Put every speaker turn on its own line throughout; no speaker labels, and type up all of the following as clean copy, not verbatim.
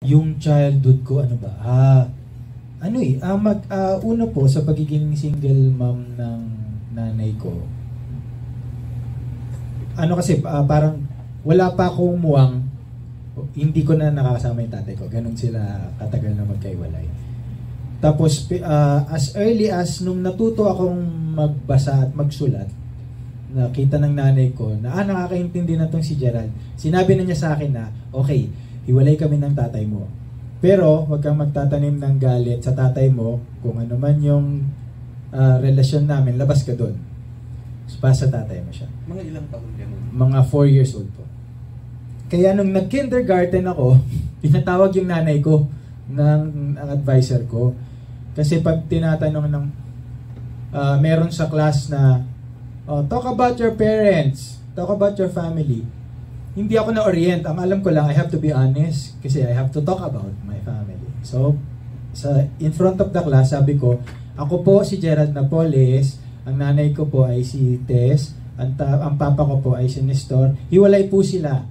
Yung childhood ko, ano ba? Una po sa pagiging single mom ng nanay ko. Parang wala pa akong muwang, hindi ko na nakakasama yung tatay ko. Ganon sila katagal na magkaiwalay. Tapos as early as nung natuto akong magbasa at magsulat, nakita ng nanay ko na nakakaintindi na tong si Gerald. Sinabi na niya sa akin na, okay, hiwalay kami ng tatay mo. Pero huwag kang magtatanim ng galit sa tatay mo. Kung ano man yung relasyon namin, labas ka doon. Para sa tatay mo siya.
Mga ilang taon ganun?
Mga 4 years old po. Kaya nung nag-kindergarten ako, pinatawag yung nanay ko ng advisor ko. Kasi pag tinatanong ng meron sa class na talk about your parents, talk about your family, hindi ako na-orient. Ang alam ko lang, I have to be honest kasi I have to talk about my family. So, in front of the class, sabi ko, ako po si Gerald Napoles, ang nanay ko po ay si Tess, ang papa ko po ay si Nestor. Hiwalay po sila.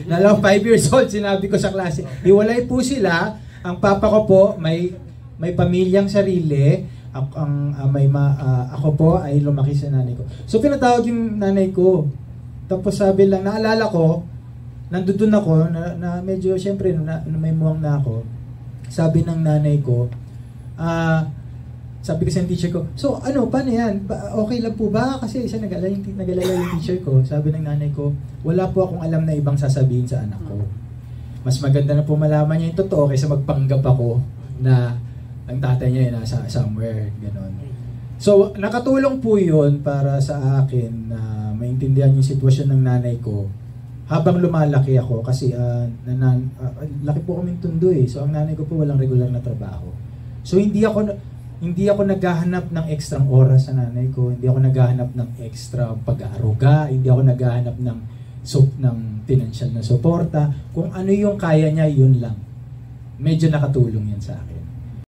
Nalaw 5 years old, sinabi ko sa klase, hiwalay po sila. Ang papa ko po may pamilyang sarili. Ako po ay lumaki sa nanay ko. So, pinatawag yung nanay ko. Tapos sabi lang, naalala ko, nandun ako, na medyo, syempre, na may muwang na ako. Sabi ng nanay ko, sabi ko sa teacher ko, so paano yan? Okay lang po ba? Kasi isa nag-alala yung teacher ko. Sabi ng nanay ko, wala po akong alam na ibang sasabihin sa anak ko. Mas maganda na po malaman niya yung totoo kaysa magpanggap ako na ang tatay niya ay nasa somewhere, gano'n. So, nakatulong po yun para sa akin na maintindihan yung sitwasyon ng nanay ko habang lumalaki ako kasi laki po kaming tundo eh. So, ang nanay ko po walang regular na trabaho. So, hindi ako naghahanap ng ekstrang oras sa nanay ko, hindi ako naghahanap ng extra pag-aaruga, hindi ako naghahanap ng financial na suporta. Kung ano yung kaya niya, yun lang. Medyo nakatulong yan sa akin.